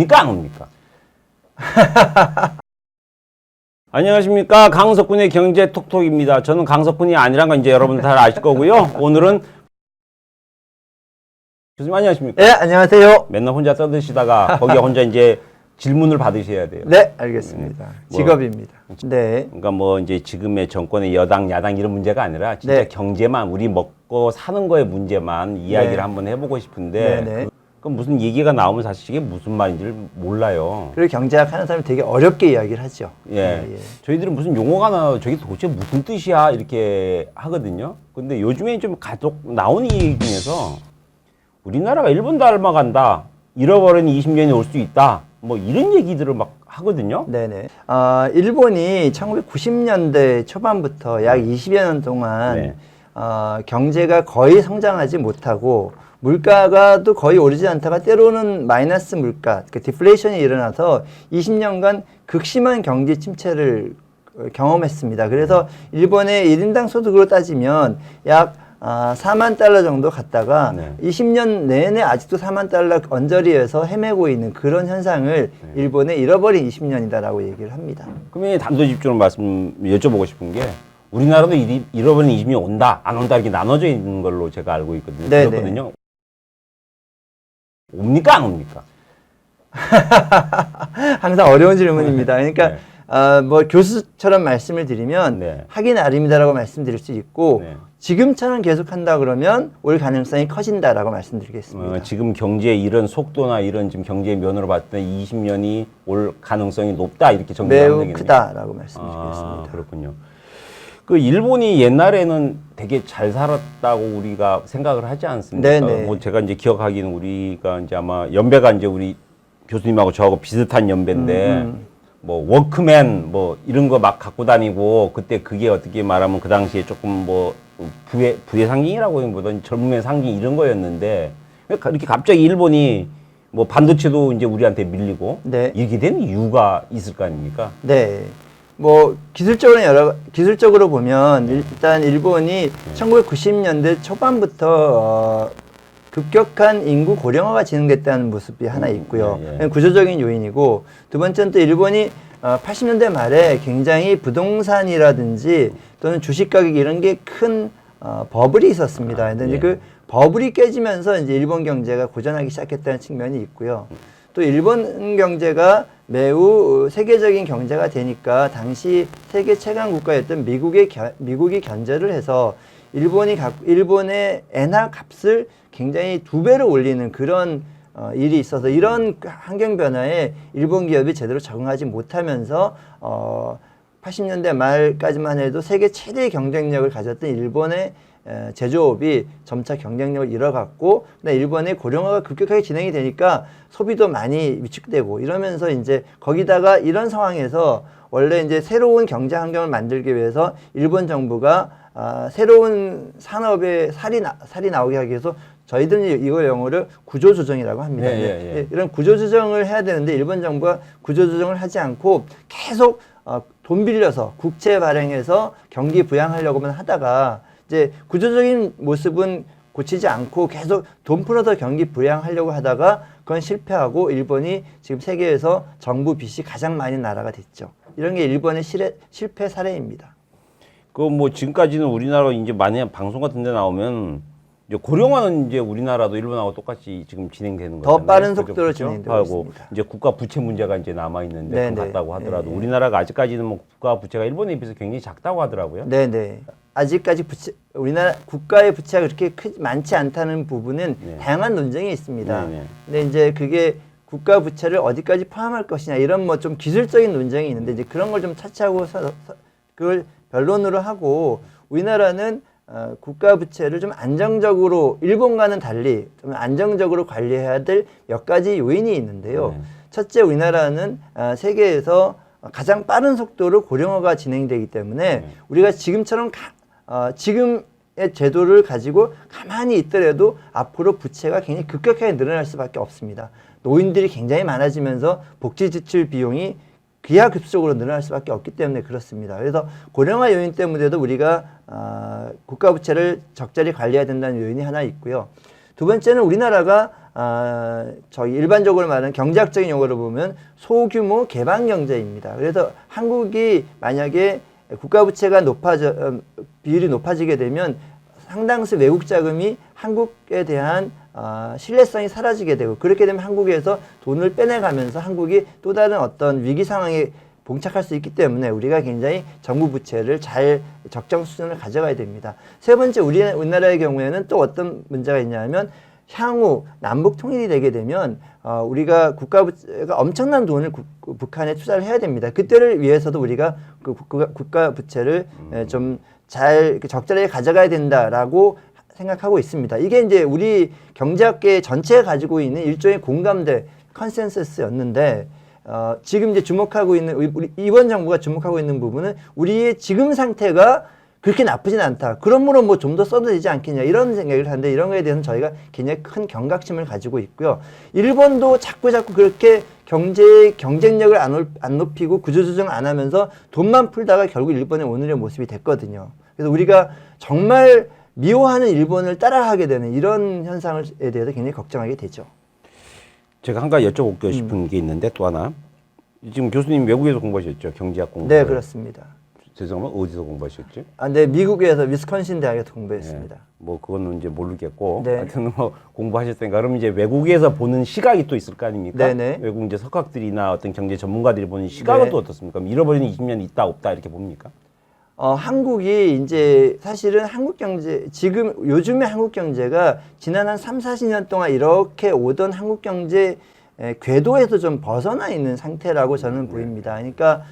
옵니까 안 옵니까? 안녕하십니까, 강석군의 경제 톡톡입니다. 저는 강석군이 아니란 건 이제 여러분 다 아실 거고요. 오늘은 교수님 안녕하십니까? 네, 안녕하세요. 맨날 혼자 떠드시다가 거기에 혼자 이제 질문을 받으셔야 돼요. 네, 알겠습니다. 직업입니다. 네. 그러니까 뭐 이제 지금의 정권의 여당, 야당 이런 문제가 아니라 진짜 네. 경제만, 우리 먹고 사는 거의 문제만 이야기를 네. 한번 해보고 싶은데 네. 그 무슨 얘기가 나오면 사실 이게 무슨 말인지를 몰라요. 그리고 경제학 하는 사람이 되게 어렵게 이야기를 하죠. 예. 저희들은 무슨 용어가 나와 저게 도대체 무슨 뜻이야 이렇게 하거든요. 근데 요즘에 좀 가족 나오는 얘기 중에서 우리나라가 일본 닮아간다, 잃어버린 20년이 올 수 있다, 뭐 이런 얘기들을 막 하거든요. 네네. 일본이 1990년대 초반부터 약 20여 년 동안 네. 경제가 거의 성장하지 못하고 물가가 또 거의 오르지 않다가 때로는 마이너스 물가, 그 디플레이션이 일어나서 20년간 극심한 경제 침체를 경험했습니다. 그래서 일본의 1인당 소득으로 따지면 약 4만 달러 정도 갔다가 네. 20년 내내 아직도 4만 달러 언저리에서 헤매고 있는 그런 현상을 일본의 잃어버린 20년이다라고 얘기를 합니다. 그러면 단도직입적으로 여쭤보고 싶은 게 우리나라도 잃어버린 20년이 온다, 안 온다 이렇게 나눠져 있는 걸로 제가 알고 있거든요. 네네. 그렇거든요. 옵니까 안 옵니까? 항상 어려운 질문입니다. 그러니까 네. 뭐 교수처럼 말씀을 드리면 네. 하긴 아닙니다라고 말씀드릴 수 있고 네. 지금처럼 계속한다 그러면 올 가능성이 커진다라고 말씀드리겠습니다. 지금 경제의 이런 속도나 이런 지금 경제의 면으로 봤을 때 20년이 올 가능성이 높다 이렇게 정리하면 매우 되겠네요. 크다라고 말씀드리겠습니다. 그렇군요. 그 일본이 옛날에는 되게 잘 살았다고 우리가 생각을 하지 않습니까? 네네. 뭐 제가 이제 기억하기는 우리가 이제 아마 연배가 이제 우리 교수님하고 저하고 비슷한 연배인데 뭐 워크맨 뭐 이런 거 막 갖고 다니고 그때 그게 어떻게 말하면 그 당시에 조금 뭐 부의 상징이라고 하기보다는 젊음의 상징 이런 거였는데 이렇게 갑자기 일본이 뭐 반도체도 이제 우리한테 밀리고 네. 이렇게 된 이유가 있을 거 아닙니까? 네. 뭐 기술적으로 보면 일단 일본이 1990년대 초반부터 급격한 인구 고령화가 진행됐다는 모습이 하나 있고요. 예. 구조적인 요인이고 두 번째는 또 일본이 80년대 말에 굉장히 부동산이라든지 또는 주식 가격 이런 게 큰 버블이 있었습니다. 근데 이제 그 버블이 깨지면서 이제 일본 경제가 고전하기 시작했다는 측면이 있고요. 또 일본 경제가 매우 세계적인 경제가 되니까 당시 세계 최강 국가였던 미국이 견제를 해서 일본의 엔화 값을 굉장히 2배로 올리는 그런 일이 있어서 이런 환경 변화에 일본 기업이 제대로 적응하지 못하면서 80년대 말까지만 해도 세계 최대의 경쟁력을 가졌던 일본의 제조업이 점차 경쟁력을 잃어갔고, 일본의 고령화가 급격하게 진행이 되니까 소비도 많이 위축되고 이러면서 이제 거기다가 이런 상황에서 원래 이제 새로운 경제 환경을 만들기 위해서 일본 정부가 새로운 산업의 살이 나오게 하기 위해서 저희들은 이걸 영어로 구조조정이라고 합니다. 이런 구조조정을 해야 되는데 일본 정부가 구조조정을 하지 않고 계속 돈 빌려서 국채 발행해서 경기 부양하려고만 하다가 이제 구조적인 모습은 고치지 않고 계속 돈 풀어서 경기 부양하려고 하다가 그건 실패하고 일본이 지금 세계에서 정부 빚이 가장 많은 나라가 됐죠. 이런 게 일본의 실패 사례입니다. 그 뭐 지금까지는 우리나라 이제 만약 방송 같은 데 나오면 이제 고령화는 이제 우리나라도 일본하고 똑같이 지금 진행되는 거잖아요. 더 빠른 속도로 진행되고 있습니다. 이제 국가 부채 문제가 이제 남아 있는데 그 같다고 하더라도 네네. 우리나라가 아직까지는 뭐 국가 부채가 일본에 비해서 굉장히 작다고 하더라고요. 네네. 아직까지 우리나라 국가의 부채가 그렇게 많지 않다는 부분은 다양한 논쟁이 있습니다. 근데 이제 그게 국가 부채를 어디까지 포함할 것이냐 이런 뭐 좀 기술적인 논쟁이 있는데 이제 그런 걸 좀 차치하고 그걸 변론으로 하고 우리나라는 국가 부채를 좀 안정적으로 일본과는 달리 좀 안정적으로 관리해야 될 몇 가지 요인이 있는데요. 첫째, 우리나라는 세계에서 가장 빠른 속도로 고령화가 진행되기 때문에 우리가 지금처럼 지금의 제도를 가지고 가만히 있더라도 앞으로 부채가 굉장히 급격하게 늘어날 수밖에 없습니다. 노인들이 굉장히 많아지면서 복지 지출 비용이 기하급수적으로 늘어날 수밖에 없기 때문에 그렇습니다. 그래서 고령화 요인 때문에도 우리가 국가 부채를 적절히 관리해야 된다는 요인이 하나 있고요. 두 번째는 우리나라가 저희 일반적으로 말하는 경제학적인 용어로 보면 소규모 개방 경제입니다. 그래서 한국이 만약에 국가 부채가 비율이 높아지게 되면 상당수 외국 자금이 한국에 대한 신뢰성이 사라지게 되고, 그렇게 되면 한국에서 돈을 빼내가면서 한국이 또 다른 어떤 위기 상황에 봉착할 수 있기 때문에 우리가 굉장히 정부 부채를 잘 적정 수준을 가져가야 됩니다. 세 번째, 우리나라의 경우에는 또 어떤 문제가 있냐면 향후 남북 통일이 되게 되면 우리가 국가 부채가 엄청난 돈을 북한에 투자를 해야 됩니다. 그때를 위해서도 우리가 그 국가 부채를 좀 잘 적절하게 가져가야 된다라고 생각하고 있습니다. 이게 이제 우리 경제학계 전체가 가지고 있는 일종의 공감대 컨센서스였는데, 지금 이제 주목하고 있는 이번 정부가 주목하고 있는 부분은 우리의 지금 상태가 그렇게 나쁘진 않다. 그러므로 뭐 좀 더 써도 되지 않겠냐, 이런 생각을 하는데, 이런 거에 대해서는 저희가 굉장히 큰 경각심을 가지고 있고요. 일본도 자꾸 그렇게 경제의 경쟁력을 안 높이고 구조조정 안 하면서 돈만 풀다가 결국 일본의 오늘의 모습이 됐거든요. 그래서 우리가 정말 미워하는 일본을 따라하게 되는 이런 현상에 대해서 굉장히 걱정하게 되죠. 제가 한 가지 여쭤보고 싶은 게 있는데, 또 하나. 지금 교수님 외국에서 공부하셨죠? 경제학 공부. 네, 그렇습니다. 죄송하면 어디서 공부하셨지? 네, 미국에서 위스콘신 대학에서 공부했습니다. 네, 뭐 그거는 이제 모르겠고, 네. 하여튼 뭐 공부하셨으니까 그럼 이제 외국에서 보는 시각이 또 있을 거 아닙니까? 네네. 외국 이제 석학들이나 어떤 경제 전문가들이 보는 시각은 네. 또 어떻습니까? 잃어버린 20년 있다 없다 이렇게 봅니까? 한국이 이제 사실은 한국 경제, 지금 요즘의 한국 경제가 지난 한 3, 40년 동안 이렇게 오던 한국 경제 궤도에서 좀 벗어나 있는 상태라고 저는 보입니다. 그러니까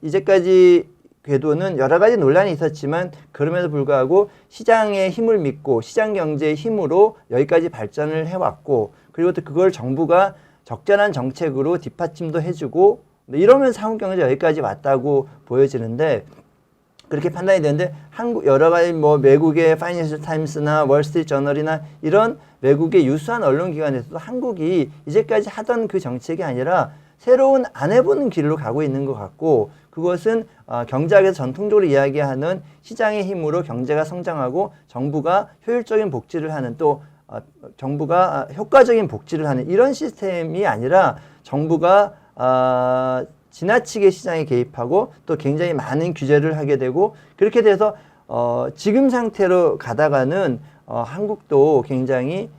이제까지 궤도는 여러 가지 논란이 있었지만, 그럼에도 불구하고 시장의 힘을 믿고 시장 경제의 힘으로 여기까지 발전을 해왔고, 그리고 또 그걸 정부가 적절한 정책으로 뒷받침도 해주고, 이러면서 한국 경제가 여기까지 왔다고 보여지는데, 그렇게 판단이 되는데, 여러 가지 뭐 외국의 파이낸셜 타임스나 월스트리트 저널이나 이런 외국의 유수한 언론기관에서도 한국이 이제까지 하던 그 정책이 아니라 새로운 안 해보는 길로 가고 있는 것 같고, 그것은 경제학에서 전통적으로 이야기하는 시장의 힘으로 경제가 성장하고 정부가 효율적인 복지를 하는, 또 정부가 효과적인 복지를 하는 이런 시스템이 아니라, 정부가 지나치게 시장에 개입하고 또 굉장히 많은 규제를 하게 되고, 그렇게 돼서 지금 상태로 가다가는 한국도 굉장히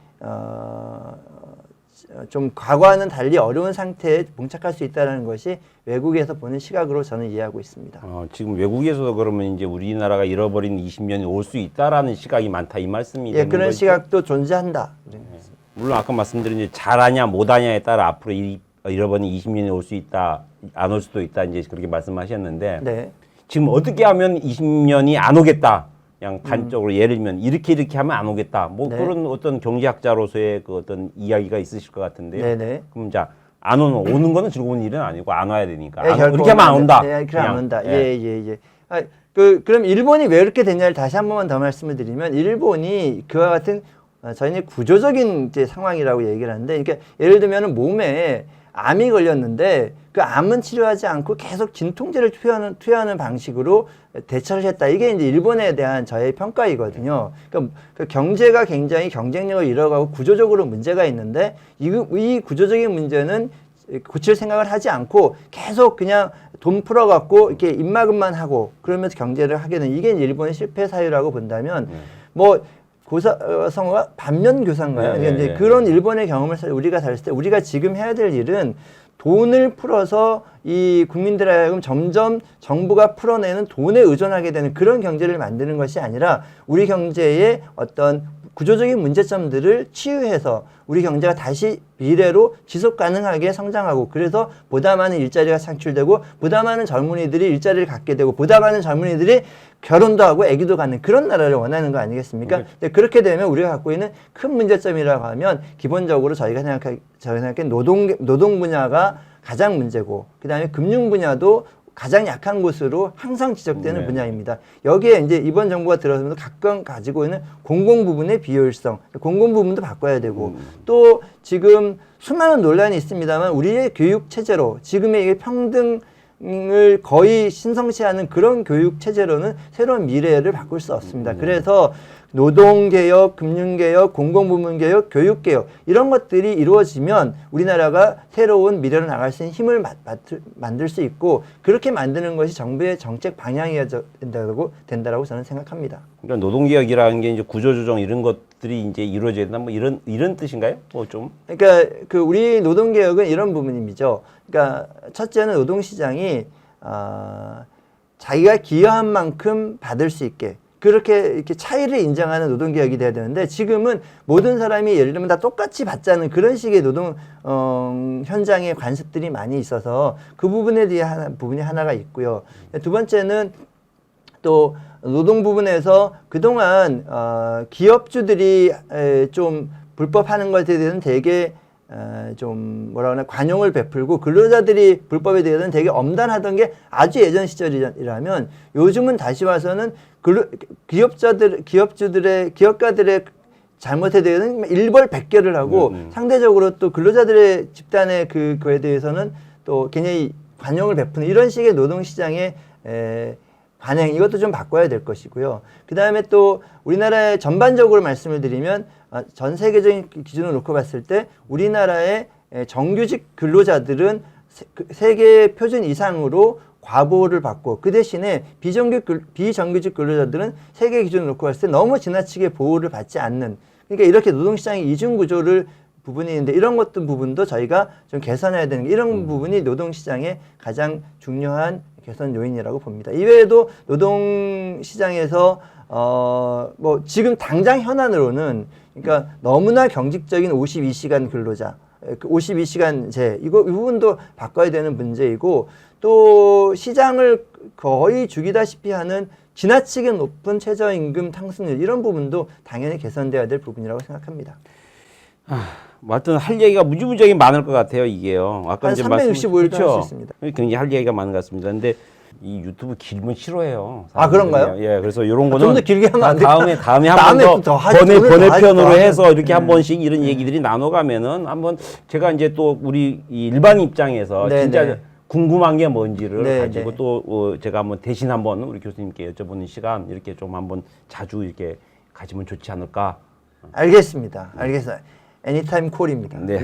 좀 과거와는 달리 어려운 상태에 봉착할 수 있다는 것이 외국에서 보는 시각으로 저는 이해하고 있습니다. 지금 외국에서도 그러면 이제 우리나라가 잃어버린 20년이 올 수 있다라는 시각이 많다 이 말씀이 되는 그런 거죠? 시각도 존재한다. 물론 아까 말씀드린 이제 잘하냐 못하냐에 따라 앞으로 잃어버린 20년이 올 수 있다, 안 올 수도 있다, 이제 그렇게 말씀하셨는데, 네. 지금 어떻게 하면 20년이 안 오겠다, 그냥 단적으로 예를 들면 이렇게 하면 안 오겠다, 뭐 네. 그런 어떤 경제학자로서의 그 어떤 이야기가 있으실 것 같은데요. 네네. 그럼 자, 안 오는 거는 즐거운 일은 아니고 안 와야 되니까. 결코 그렇게 하면 안 온다. 그렇게 안 온다. 예. 그럼 일본이 왜 이렇게 됐냐를 다시 한 번만 더 말씀을 드리면, 일본이 그와 같은 저희는 구조적인 이제 상황이라고 얘기를 하는데, 그러니까 예를 들면 몸에 암이 걸렸는데 그 암은 치료하지 않고 계속 진통제를 투여하는 방식으로 대처를 했다. 이게 이제 일본에 대한 저의 평가이거든요. 그러니까 그 경제가 굉장히 경쟁력을 잃어가고 구조적으로 문제가 있는데, 이 구조적인 문제는 고칠 생각을 하지 않고 계속 그냥 돈 풀어갖고 이렇게 입막음만 하고 그러면서 경제를 하게 되는, 이게 일본의 실패 사유라고 본다면, 뭐 고사성어가 반면교사인가요? 네, 그러니까 이제 그런 일본의 경험을 우리가 다뤘을 때, 우리가 지금 해야 될 일은 돈을 풀어서 이 국민들에 하여금 점점 정부가 풀어내는 돈에 의존하게 되는 그런 경제를 만드는 것이 아니라, 우리 경제의 어떤 구조적인 문제점들을 치유해서 우리 경제가 다시 미래로 지속 가능하게 성장하고, 그래서 보다 많은 일자리가 창출되고 보다 많은 젊은이들이 일자리를 갖게 되고 보다 많은 젊은이들이 결혼도 하고 아기도 갖는 그런 나라를 원하는 거 아니겠습니까? 근데 그렇게 되면 우리가 갖고 있는 큰 문제점이라고 하면, 기본적으로 저희가 생각하기엔 노동 분야가 가장 문제고, 그다음에 금융 분야도 가장 약한 곳으로 항상 지적되는 분야입니다. 여기에 이제 이번 정부가 들어서면서 각각 가지고 있는 공공 부분의 비효율성, 공공 부분도 바꿔야 되고, 또 지금 수많은 논란이 있습니다만, 우리의 교육 체제로 지금의 이게 평등 을 거의 신성시하는 그런 교육 체제로는 새로운 미래를 바꿀 수 없습니다. 그래서 노동개혁, 금융개혁, 공공부문개혁, 교육개혁 이런 것들이 이루어지면 우리나라가 새로운 미래로 나갈 수 있는 힘을 만들 수 있고 그렇게 만드는 것이 정부의 정책 방향이어야 된다고 저는 생각합니다. 그러니까 노동개혁이라는 게 이제 구조조정 이런 것들이 이제 이루어져야 된다 뭐 이런 뜻인가요? 뭐 좀. 그러니까 그 우리 노동개혁은 이런 부분이죠. 그러니까 첫째는 노동시장이 자기가 기여한 만큼 받을 수 있게 그렇게 이렇게 차이를 인정하는 노동개혁이 돼야 되는데 지금은 모든 사람이 예를 들면 다 똑같이 받자는 그런 식의 노동 현장의 관습들이 많이 있어서 그 부분에 대한 부분이 하나가 있고요. 두 번째는 또 노동 부분에서 그동안 기업주들이 좀 불법하는 것에 대해서는 되게 좀 뭐라 그러나 관용을 베풀고 근로자들이 불법에 대해서는 되게 엄단하던 게 아주 예전 시절이라면 요즘은 다시 와서는 기업가들의 잘못에 대해서는 일벌백계를 하고 상대적으로 또 근로자들의 집단의 그거에 대해서는 또 굉장히 관용을 베푸는 이런 식의 노동시장의 관행 이것도 좀 바꿔야 될 것이고요. 그 다음에 또 우리나라의 전반적으로 말씀을 드리면 전 세계적인 기준을 놓고 봤을 때 우리나라의 정규직 근로자들은 세계 표준 이상으로 과보를 받고 그 대신에 비정규직 근로자들은 세계 기준을 놓고 봤을 때 너무 지나치게 보호를 받지 않는 그러니까 이렇게 노동시장의 이중구조를 부분이 있는데 이런 것도 부분도 저희가 좀 개선해야 되는 게 이런 부분이 노동시장의 가장 중요한 개선 요인이라고 봅니다. 이외에도 노동시장에서 뭐 지금 당장 현안으로는 그러니까 너무나 경직적인 52시간 근로자, 52시간제 이 부분도 바꿔야 되는 문제이고 또 시장을 거의 죽이다시피 하는 지나치게 높은 최저임금 상승률 이런 부분도 당연히 개선돼야 될 부분이라고 생각합니다. 뭐 하여튼 할 얘기가 무지무지하게 많을 것 같아요, 이게요. 아까 한 이제 365일도 할 수 있습니다. 굉장히 할 얘기가 많은 것 같습니다. 근데 이 유튜브 길면 싫어해요. 아, 그런가요? 예, 그래서 이런 거는 좀 더 길게 하면 안 될까요? 다음에 한 번 더 번외편으로 해서 이렇게 한 번씩 이런 얘기들이 나눠가면은 한번 제가 이제 또 우리 이 일반 입장에서 진짜 궁금한 게 뭔지를 가지고 또 제가 한번 대신 한번 우리 교수님께 여쭤보는 시간 이렇게 좀 한번 자주 이렇게 가지면 좋지 않을까. 알겠습니다. 애니타임 콜입니다. 네.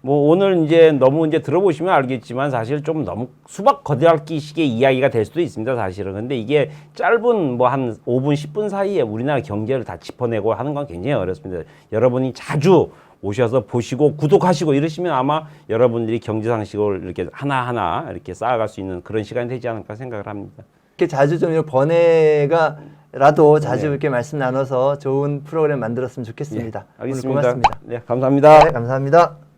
뭐 오늘 이제 너무 이제 들어보시면 알겠지만 사실 좀 너무 수박 거들기식의 이야기가 될 수도 있습니다. 사실은. 근데 이게 짧은 뭐 한 5분, 10분 사이에 우리나라 경제를 다 짚어내고 하는 건 굉장히 어렵습니다. 여러분이 자주 오셔서 보시고 구독하시고 이러시면 아마 여러분들이 경제 상식을 이렇게 하나하나 이렇게 쌓아갈 수 있는 그런 시간이 되지 않을까 생각을 합니다. 이렇게 자주 좀 이런 번외가라도 자주 이렇게 말씀 나눠서 좋은 프로그램 만들었으면 좋겠습니다. 알겠습니다. 오늘 고맙습니다. 네, 감사합니다. 네, 감사합니다.